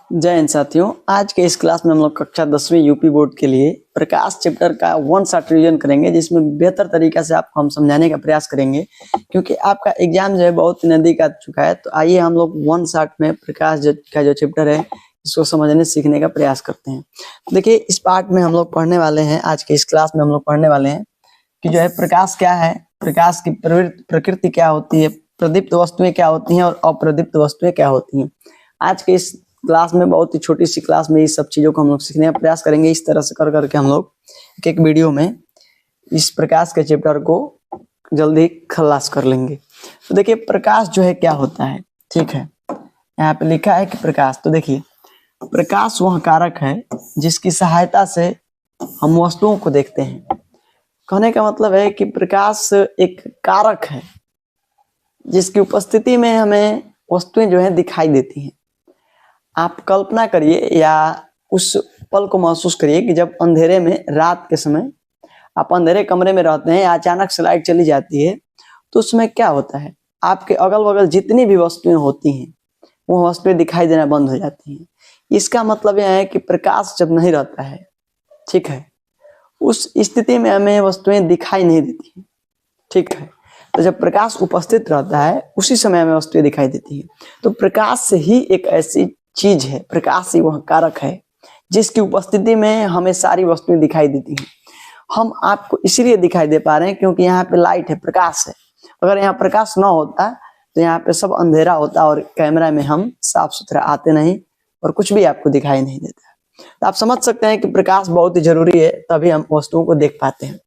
जय हिंद साथियों। आज के इस क्लास में हम लोग कक्षा 10वीं यूपी बोर्ड के लिए प्रकाश चैप्टर का वन शॉट रिवीजन करेंगे, जिसमें बेहतर तरीका से आपको हम समझाने का प्रयास करेंगे, क्योंकि आपका एग्जाम जो है बहुत नजदीक आ चुका है। तो आइए हम लोग वन शॉट में प्रकाश का जो चैप्टर है इसको समझने सीखने का प्रयास करते हैं। तो देखिए, इस पार्ट में हम लोग पढ़ने वाले हैं, आज के इस क्लास में हम लोग पढ़ने वाले हैं कि जो है प्रकाश क्या है, प्रकाश की प्रकृति क्या होती है, प्रदीप्त वस्तुएं क्या होती हैं और अप्रदीप्त वस्तुएं क्या होती हैं। आज के इस क्लास में, बहुत ही छोटी सी क्लास में, इस सब चीजों को हम लोग सीखने का प्रयास करेंगे। इस तरह से कर करके हम लोग एक वीडियो में इस प्रकाश के चैप्टर को जल्दी खलास कर लेंगे। तो देखिए, प्रकाश जो है क्या होता है, ठीक है, यहाँ पे लिखा है कि प्रकाश। तो देखिए, प्रकाश वह कारक है जिसकी सहायता से हम वस्तुओं को देखते हैं। कहने का मतलब है कि प्रकाश एक कारक है जिसकी उपस्थिति में हमें वस्तुएं जो है दिखाई देती हैं। आप कल्पना करिए या उस पल को महसूस करिए कि जब अंधेरे में, रात के समय आप अंधेरे कमरे में रहते हैं, अचानक से लाइट चली जाती है, तो उसमें क्या होता है, आपके अगल बगल जितनी भी वस्तुएं होती हैं वो वस्तुएं दिखाई देना बंद हो जाती हैं। इसका मतलब यह है कि प्रकाश जब नहीं रहता है, ठीक है, उस स्थिति में हमें वस्तुएं दिखाई नहीं देती हैं, ठीक है। तो जब प्रकाश उपस्थित रहता है उसी समय हमें वस्तुएं दिखाई देती हैं। तो प्रकाश से ही एक ऐसी चीज है, प्रकाश ही वह कारक है जिसकी उपस्थिति में हमें सारी वस्तुएं दिखाई देती हैं। हम आपको इसीलिए दिखाई दे पा रहे हैं क्योंकि यहाँ पे लाइट है, प्रकाश है। अगर यहाँ प्रकाश ना होता तो यहाँ पे सब अंधेरा होता और कैमरा में हम साफ सुथरा आते नहीं और कुछ भी आपको दिखाई नहीं देता। तो आप समझ सकते हैं कि प्रकाश बहुत ही जरूरी है, तभी हम वस्तुओं को देख पाते हैं।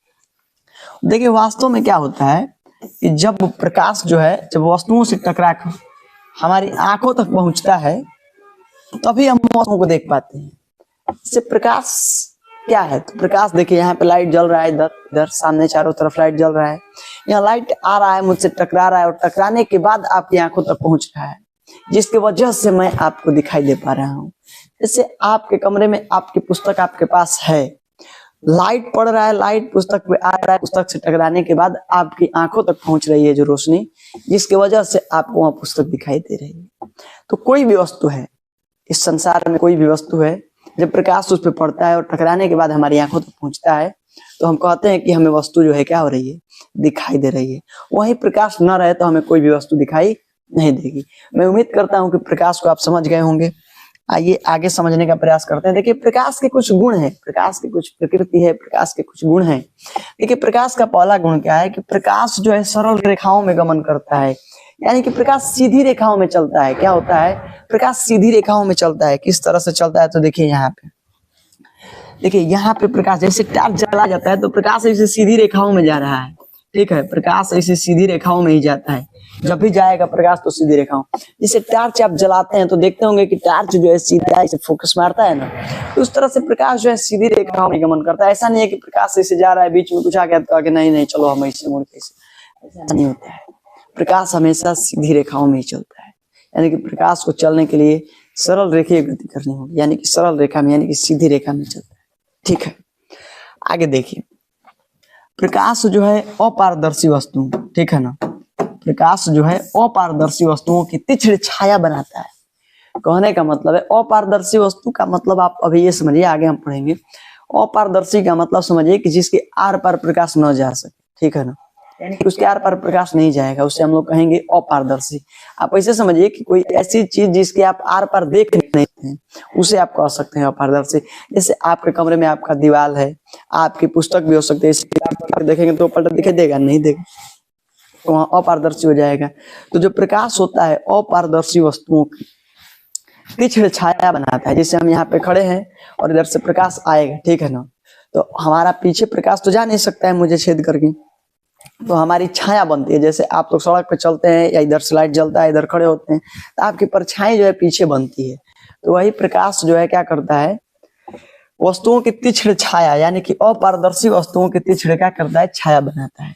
देखिए, वास्तव में क्या होता है कि जब प्रकाश जो है, जब वस्तुओं से टकरा कर हमारी आंखों तक पहुंचता है, तभी हम वस्तुओं को देख पाते हैं। इससे प्रकाश क्या है, तो प्रकाश देखिए, यहाँ पे लाइट जल रहा है, इधर इधर सामने चारों तरफ लाइट जल रहा है। यहाँ लाइट आ रहा है, मुझसे टकरा रहा है और टकराने के बाद आपकी आंखों तक पहुंच रहा है, जिसकी वजह से मैं आपको दिखाई दे पा रहा हूँ। जैसे आपके कमरे में आपकी पुस्तक आपके पास है, लाइट पड़ रहा है, लाइट पुस्तक पे आ रहा है, पुस्तक से टकराने के बाद आपकी आंखों तक पहुंच रही है जो रोशनी, जिसकी वजह से आपको वहां पुस्तक दिखाई दे रही है। तो कोई भी वस्तु है इस संसार में, कोई भी वस्तु है, जब प्रकाश उस पर पड़ता है और टकराने के बाद हमारी आंखों तक पहुंचता है, तो हम कहते हैं कि हमें वस्तु जो है क्या हो रही है, दिखाई दे रही है। वही प्रकाश न रहे तो हमें कोई भी वस्तु दिखाई नहीं देगी। मैं उम्मीद करता हूं कि प्रकाश को आप समझ गए होंगे। आइए आगे समझने का प्रयास करते हैं। देखिए, प्रकाश के कुछ गुण हैं, प्रकाश की कुछ प्रकृति है, प्रकाश के कुछ गुण हैं। देखिए, प्रकाश का पहला गुण क्या है कि प्रकाश जो है सरल रेखाओं में गमन करता है, यानी कि प्रकाश सीधी रेखाओं में चलता है। क्या होता है, प्रकाश सीधी रेखाओं में चलता है। किस तरह से चलता है, तो देखिए यहाँ पे, देखिए यहाँ पे प्रकाश जैसे टॉर्च जला जाता है तो प्रकाश ऐसे सीधी रेखाओं में जा रहा है, ठीक है, प्रकाश ऐसे सीधी रेखाओं में ही जाता है। जब भी जाएगा प्रकाश तो सीधी रेखाओं। जैसे टॉर्च आप जलाते हैं तो देखते होंगे कि टॉर्च जो है सीधा ऐसे फोकस मारता है ना, तो उस तरह से प्रकाश जो है सीधी रेखाओं में गमन करता है। ऐसा नहीं है कि प्रकाश ऐसे जा रहा है, बीच में कुछ आ गया तो आगे नहीं नहीं चलो हम ऐसे मुड़ के, ऐसा नहीं होता है। प्रकाश हमेशा सीधी रेखाओं में ही चलता है, यानी कि प्रकाश को चलने के लिए सरल रेखीय गति करनी होगी, यानी कि सरल रेखा में, यानी कि सीधी रेखा में चलता है, ठीक है। आगे देखिए, प्रकाश जो है अपारदर्शी वस्तु, ठीक है ना, प्रकाश जो है अपारदर्शी वस्तुओं की तीक्ष्ण छाया बनाता है। कहने का मतलब है, अपारदर्शी वस्तु का मतलब आप अभी ये समझिए, आगे हम पढ़ेंगे। अपारदर्शी का मतलब समझिए कि जिसके आर पार प्रकाश न जा सके, ठीक है ना, यानी कि उसके आर पार प्रकाश नहीं जाएगा, उससे हम लोग कहेंगे अपारदर्शी। आप ऐसे समझिए कि कोई ऐसी चीज जिसके आप आर पार देख नहीं सकते हैं, उसे आप कह सकते हैं अपारदर्शी। जैसे आपके कमरे में आपका दीवार है, आपकी पुस्तक भी हो सकती है, आप देखेंगे तो पलट दिखाई देगा, नहीं देगा, तो वहां अपारदर्शी हो जाएगा। तो जो प्रकाश होता है अपारदर्शी वस्तुओं की तीक्ष्ण छाया बनाता है। जैसे हम यहाँ पे खड़े हैं और इधर से प्रकाश आएगा, ठीक है ना, तो हमारा पीछे प्रकाश तो जा नहीं सकता है मुझे छेद करके, तो हमारी छाया बनती है। जैसे आप लोग सड़क पे चलते हैं या इधर से लाइट जलता है, इधर खड़े होते हैं, तो आपकी परछाई जो है पीछे बनती है। तो वही प्रकाश जो है क्या करता है, वस्तुओं की तीक्ष्ण छाया, यानी कि अपारदर्शी वस्तुओं की तीक्ष्ण क्या करता है, छाया बनाता है।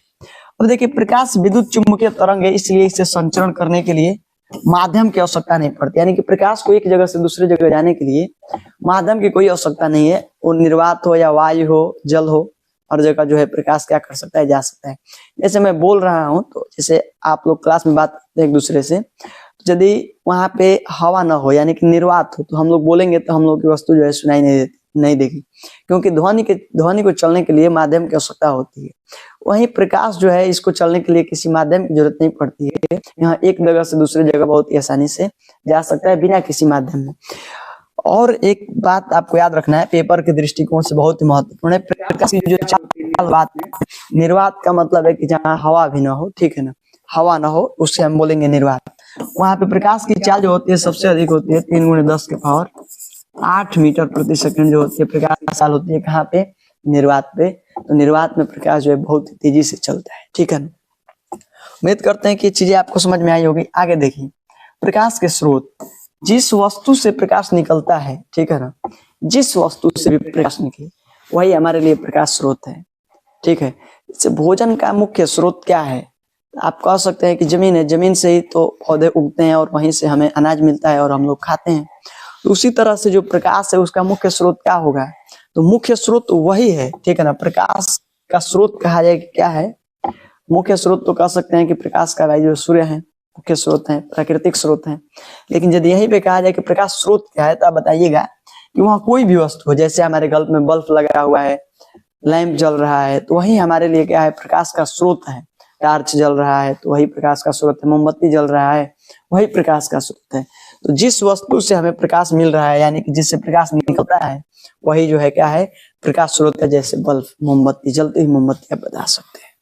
अब देखिए, प्रकाश विद्युत चुम्बकीय तरंग है, इसलिए इसे संचरण करने के लिए माध्यम की आवश्यकता नहीं पड़ती, यानी कि प्रकाश को एक जगह से दूसरी जगह जाने के लिए माध्यम की कोई आवश्यकता नहीं है। वो निर्वात हो या वायु हो, जल हो, हर जगह जो है प्रकाश क्या कर सकता है, जा सकता है। जैसे मैं बोल रहा हूँ, तो जैसे आप लोग क्लास में बात करते हैं एक दूसरे से, यदि वहां पे हवा ना हो यानी कि निर्वात हो तो हम लोग बोलेंगे तो हम लोग की वस्तु जो है सुनाई नहीं देगी, क्योंकि ध्वनि को चलने के लिए माध्यम की आवश्यकता होती है। वहीं प्रकाश जो है इसको चलने के लिए किसी माध्यम की जरूरत नहीं पड़ती है। यहाँ एक जगह से दूसरी जगह बहुत ही आसानी से जा सकता है बिना किसी माध्यम में। और एक बात आपको याद रखना है, पेपर के दृष्टिकोण से बहुत ही महत्वपूर्ण है, प्रकाश की जो चाल बात निर्वात का मतलब है कि जहाँ हवा भी ना हो, ठीक है ना, हवा ना हो उससे हम बोलेंगे निर्वात। वहां पे प्रकाश की चाल जो होती है सबसे अधिक होती है 3 × 10⁸ मीटर प्रति सेकंड जो होती है प्रकाश की चाल होती है। कहाँ पे? निर्वात पे। तो निर्वात में प्रकाश जो है बहुत तेजी से चलता है, ठीक है ना। उम्मीद करते हैं कि चीजें आपको समझ में आई होगी। आगे देखिए, प्रकाश के स्रोत, जिस वस्तु से प्रकाश निकलता है, ठीक है ना, जिस वस्तु से भी प्रकाश निकले वही हमारे लिए प्रकाश स्रोत है, ठीक है। इससे भोजन का मुख्य स्रोत क्या है? आप कह सकते हैं कि जमीन है, जमीन से ही तो पौधे उगते हैं और वहीं से हमें अनाज मिलता है और हम लोग खाते हैं। तो उसी तरह से जो प्रकाश है उसका मुख्य स्रोत क्या होगा? तो मुख्य स्रोत वही है, ठीक है ना। प्रकाश का स्रोत कहा जाए कि क्या है? मुख्य स्रोत तो कह सकते हैं कि प्रकाश का भाई जो सूर्य है मुख्य स्रोत है, प्राकृतिक स्रोत है। लेकिन यदि यहीं पे कहा जाए कि प्रकाश स्रोत क्या है तो आप बताइएगा कि वहाँ कोई भी वस्तु हो, जैसे हमारे घर में बल्ब लगा हुआ है, लैंप जल रहा है, तो वही हमारे लिए क्या है? प्रकाश का स्रोत है। टार्च जल रहा है तो वही प्रकाश का स्रोत है। मोमबत्ती जल रहा है वही प्रकाश का स्रोत है। तो जिस वस्तु से हमें प्रकाश मिल रहा है यानी कि जिससे प्रकाश निकलता है वही जो है क्या है? प्रकाश स्रोत है। जैसे बल्ब, मोमबत्ती, जलती हुई मोमबत्ती आप बता सकते हैं।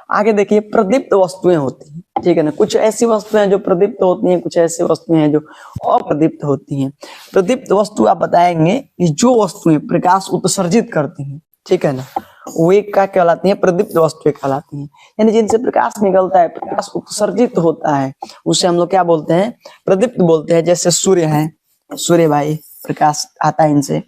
आगे देखिए, प्रदीप्त वस्तुएं होती हैं, ठीक है ना। कुछ ऐसी वस्तुएं जो प्रदीप्त होती हैं, कुछ ऐसी वस्तुएं हैं जो अप्रदीप्त होती हैं। प्रदीप्त वस्तु आप बताएंगे कि जो वस्तुएं प्रकाश उत्सर्जित करती हैं, ठीक है ना, वे क्या कहलाती हैं? प्रदीप्त वस्तुएं कहलाती हैं। यानी जिनसे प्रकाश निकलता है, प्रकाश उत्सर्जित होता है, उसे हम लोग क्या बोलते हैं? प्रदीप्त बोलते हैं। जैसे सूर्य है, सूर्य भाई प्रकाश आता है इनसे।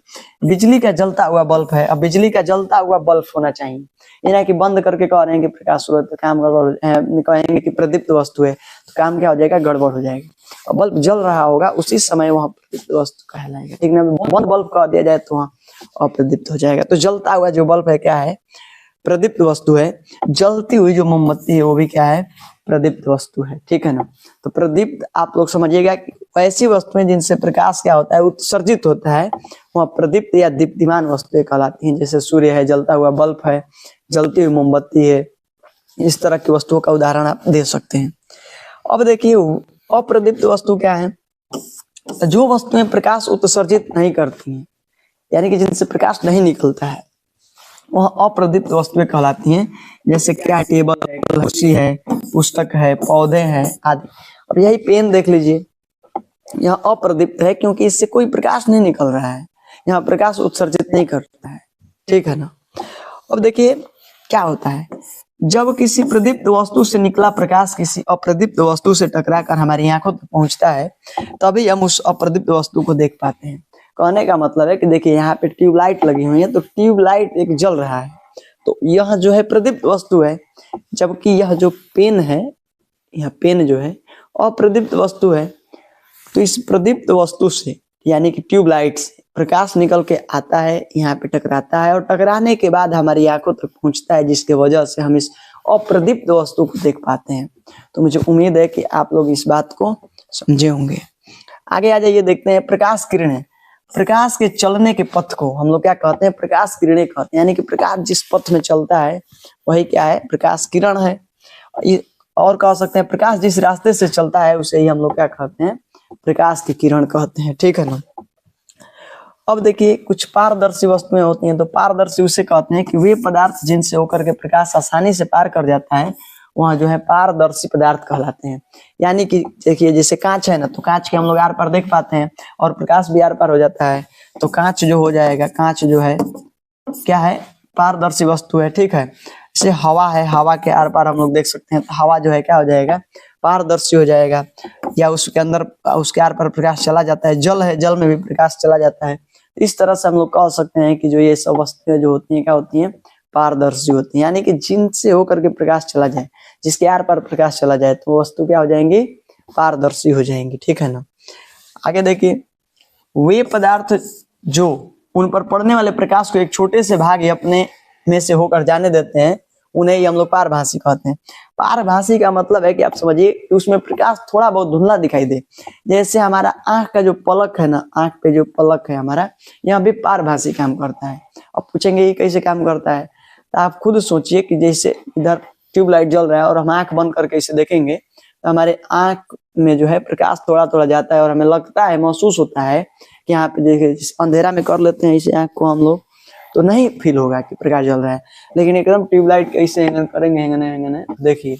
बिजली का जलता हुआ बल्ब है, अब बिजली का जलता हुआ बल्ब होना चाहिए, ये ना कि बंद करके कह रहे हैं कि प्रकाश स्रोत, काम गड़बड़, कहेंगे कि प्रदीप्त वस्तु है तो काम क्या हो जाएगा? गड़बड़ हो जाएगा। और बल्ब जल रहा होगा उसी समय वहां प्रदीप्त वस्तु कहलाएगा, ठीक ना। बंद बल्ब कह दिया जाए तो वहां अप्रदीप्त हो जाएगा। तो जलता हुआ जो बल्ब है क्या है? प्रदीप्त वस्तु है। जलती हुई जो मोमबत्ती है वो भी क्या है? प्रदीप्त वस्तु है, ठीक है ना। तो प्रदीप्त आप लोग समझिएगा कि ऐसी वस्तुएं जिनसे प्रकाश क्या होता है? उत्सर्जित होता है, वह प्रदीप्त या दीप्तिमान वस्तुएं कहलाती हैं। जैसे सूर्य है, जलता हुआ बल्ब है, जलती हुई मोमबत्ती है, इस तरह की वस्तुओं का उदाहरण आप दे सकते हैं। अब देखिए, अप्रदीप्त वस्तु क्या है? जो वस्तुएं प्रकाश उत्सर्जित नहीं करती हैं यानी कि जिनसे प्रकाश नहीं निकलता है वह अप्रदीप्त वस्तुएं कहलाती हैं। जैसे क्या? टेबल है, कुर्सी है, पुस्तक है, पौधे हैं आदि। अब यही पेन देख लीजिए, यह अप्रदीप्त है क्योंकि इससे कोई प्रकाश नहीं निकल रहा है, यहाँ प्रकाश उत्सर्जित नहीं करता है, ठीक है ना। अब देखिए क्या होता है, जब किसी प्रदीप्त वस्तु से निकला प्रकाश किसी अप्रदीप्त वस्तु से टकराकर हमारी आंखों तक पहुंचता है तभी हम उस अप्रदीप्त वस्तु को देख पाते हैं। कहने का मतलब है कि देखिए यहाँ पे ट्यूबलाइट लगी हुई है, तो ट्यूबलाइट एक जल रहा है, तो यह जो है प्रदीप्त वस्तु है, जबकि यह जो पेन है, यह पेन जो है अप्रदीप्त वस्तु है। तो इस प्रदीप्त वस्तु से यानी कि ट्यूबलाइट से प्रकाश निकल के आता है, यहाँ पे टकराता है और टकराने के बाद हमारी आंखों तक पहुंचता है, जिसके वजह से हम इस अप्रदीप्त वस्तु को देख पाते हैं। तो मुझे उम्मीद है कि आप लोग इस बात को समझे होंगे। आगे आ जाइए, देखते हैं प्रकाश किरणें। प्रकाश के चलने के पथ को हम लोग क्या कहते हैं? प्रकाश किरणें कहते हैं। यानी कि प्रकाश जिस पथ में चलता है वही क्या है? प्रकाश किरण है। और कह सकते हैं प्रकाश जिस रास्ते से चलता है उसे ही हम लोग क्या कहते हैं? प्रकाश की किरण कहते हैं, ठीक है ना। अब देखिए, कुछ पारदर्शी वस्तुएं होती हैं, तो पारदर्शी उसे कहते हैं कि वे पदार्थ जिनसे होकर के प्रकाश आसानी से पार कर जाता है वहाँ जो है पारदर्शी पदार्थ कहलाते हैं। यानी कि देखिए, जैसे कांच है ना, तो कांच के हम लोग आर पार देख पाते हैं और प्रकाश भी आर पार हो जाता है, तो कांच जो हो जाएगा, कांच जो है क्या है? पारदर्शी वस्तु है, ठीक है। जैसे हवा है, हवा के आर पार हम लोग देख सकते हैं, तो हवा जो है क्या हो जाएगा? पारदर्शी हो जाएगा। या उसके अंदर, उसके आर पार प्रकाश चला जाता है। जल है, जल में भी प्रकाश चला जाता है। इस तरह से हम लोग कह सकते हैं कि जो ये सब वस्तुएं जो होती हैं क्या होती हैं? पारदर्शी होती हैं। यानी कि जिनसे होकर के प्रकाश चला जाए, जिसके आर पार प्रकाश चला जाए, तो वस्तु क्या हो जाएंगी? पारदर्शी हो जाएंगी, ठीक है ना। आगे देखिए, वे पदार्थ जो उन पर पड़ने वाले प्रकाश को एक छोटे से भाग अपने में से होकर जाने देते हैं उन्हें ही हम लोग पारभासी कहते हैं। पारभासी का मतलब है कि आप समझिए कि उसमें प्रकाश थोड़ा बहुत धुंधला दिखाई दे। जैसे हमारा आंख का जो पलक है ना, आंख पे जो पलक है हमारा, यहाँ भी पारभासी काम करता है। अब पूछेंगे ये कैसे काम करता है, तो आप खुद सोचिए कि जैसे इधर ट्यूबलाइट जल रहा है और हम आंख बंद करके इसे देखेंगे तो हमारे आंख में जो है प्रकाश थोड़ा थोड़ा जाता है और हमें लगता है, महसूस होता है कि यहाँ पे देखिए अंधेरा में कर लेते हैं इसे आंख को हम लोग तो नहीं फील होगा कि प्रकाश जल रहा है। लेकिन एकदम ट्यूबलाइट कैसे हैंगन करेंगे, हैंगन देखिए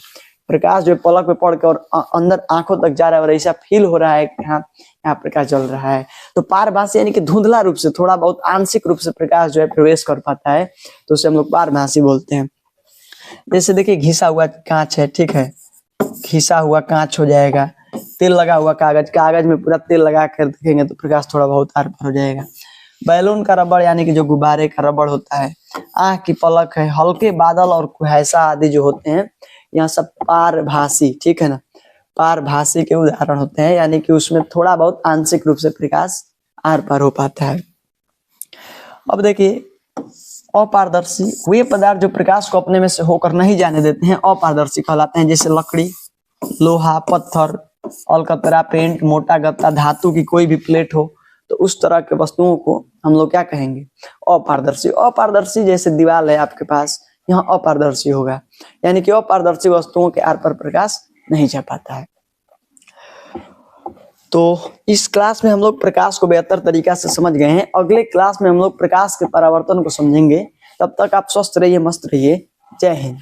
प्रकाश जो पलक पे पड़ के और अंदर आंखों तक जा रहा है और ऐसा फील हो रहा है कि हाँ यहाँ प्रकाश जल रहा है। तो पारभासी यानी कि धुंधला रूप से, थोड़ा बहुत आंशिक रूप से प्रकाश जो है प्रवेश कर पाता है, तो उसे हम लोग पारभासी बोलते हैं। जैसे देखिए घिसा हुआ कांच है, ठीक है, घिसा हुआ कांच हो जाएगा। तेल लगा हुआ कागज, कागज में पूरा तेल लगा कर देखेंगे तो प्रकाश थोड़ा बहुत आर पार हो जाएगा। बैलून का रबड़ यानी कि जो गुब्बारे का रबड़ होता है। आंख की पलक है, हल्के बादल और कुहासा आदि जो होते हैं, यहाँ सब पारभासी, ठीक है ना, पारभासी के उदाहरण होते हैं, यानी कि उसमें थोड़ा बहुत आंशिक रूप से प्रकाश आर पार हो पाता है। अब देखिए अपारदर्शी, वे पदार्थ जो प्रकाश को अपने में से होकर नहीं जाने देते हैं अपारदर्शी कहलाते हैं। जैसे लकड़ी, लोहा, पत्थर, अलकतरा, पेंट, मोटा गत्ता, धातु की कोई भी प्लेट हो, तो उस तरह के वस्तुओं को हम लोग क्या कहेंगे, अपारदर्शी। अपारदर्शी जैसे दीवार है आपके पास, यहाँ अपारदर्शी होगा, यानी कि अपारदर्शी वस्तुओं के आर पार प्रकाश नहीं जा पाता है। तो इस क्लास में हम लोग प्रकाश को बेहतर तरीका से समझ गए हैं। अगले क्लास में हम लोग प्रकाश के परावर्तन को समझेंगे। तब तक आप स्वस्थ रहिए, मस्त रहिए। जय हिंद।